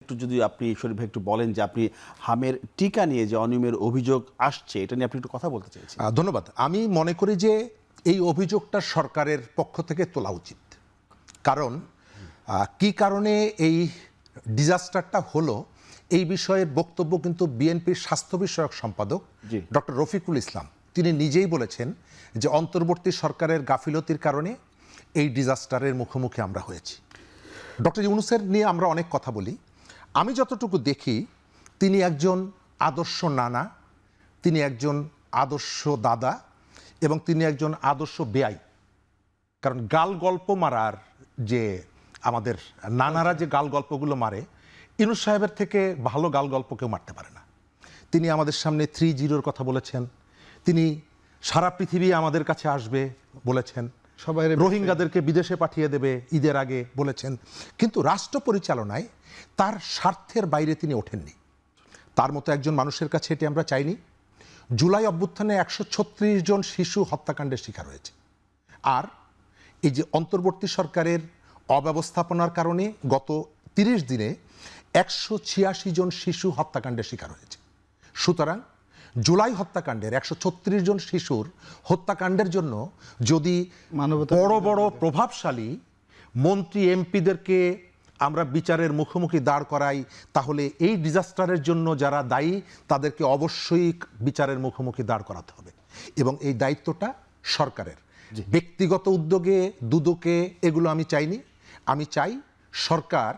একটু যদি আপনি শরীফ ভাই একটু বলেন যে আপনি হামের টিকা নিয়ে যে অনিয়মের অভিযোগ আসছে এটা নিয়ে আপনি একটু কথা বলতে চাইছেন। ধন্যবাদ। আমি মনে করি যে এই অভিযোগটা সরকারের পক্ষ থেকে তোলা উচিত। কারণ কি কারণে এই ডিজাস্টারটা হলো এই বিষয়ে বক্তব্য কিন্তু বিএনপির স্বাস্থ্য বিষয়ক সম্পাদক ডক্টর রফিকুল ইসলাম তিনি নিজেই বলেছেন যে অন্তর্বর্তী সরকারের গাফিলতির কারণে এই ডিজাস্টারের মুখোমুখি আমরা হয়েছি। ডক্টর ইউনূসের নিয়ে আমরা অনেক কথা বলি। আমি যতটুকু দেখি তিনি একজন আদর্শ নানা, তিনি একজন আদর্শ দাদা এবং তিনি একজন আদর্শ বেয়াই। কারণ গাল গল্প মারার যে আমাদের নানারা যে গাল গল্পগুলো মারে, ইউনূস সাহেবের থেকে ভালো গাল গল্প কেউ মারতে পারে না। তিনি আমাদের সামনে 3-0 কথা বলেছেন, তিনি সারা পৃথিবী আমাদের কাছে আসবে বলেছেন, সবাই রোহিঙ্গাদেরকে বিদেশে পাঠিয়ে দেবে ঈদের আগে বলেছেন, কিন্তু রাষ্ট্র পরিচালনায় তার স্বার্থের বাইরে তিনি ওঠেননি। তার মতো একজন মানুষের কাছে এটি আমরা চাইনি। জুলাই অভ্যুত্থানে 136 জন শিশু হত্যাকাণ্ডের শিকার হয়েছে। আর এই যে অন্তর্বর্তী সরকারের অব্যবস্থাপনার কারণে গত 30 দিনে 186 জন শিশু হত্যাকাণ্ডের শিকার হয়েছে। সুতরাং জুলাই হত্যাকাণ্ডের 136 জন শিশুর হত্যাকাণ্ডের জন্য যদি বড় বড় প্রভাবশালী মন্ত্রী এমপিদেরকে আমরা বিচারের মুখোমুখি দাঁড় করাই, তাহলে এই ডিজাস্টারের জন্য যারা দায়ী তাদেরকে অবশ্যই বিচারের মুখোমুখি দাঁড় করাতে হবে এবং এই দায়িত্বটা সরকারের। ব্যক্তিগত উদ্যোগে দুদকে এগুলো আমি চাইনি। আমি চাই সরকার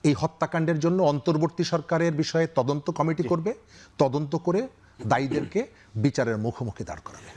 এই হত্যাকাণ্ডের জন্য অন্তর্বর্তী সরকারের বিষয়ে তদন্ত কমিটি করবে, তদন্ত করে দায়ীদেরকে বিচারের মুখোমুখি দাঁড় করাবে।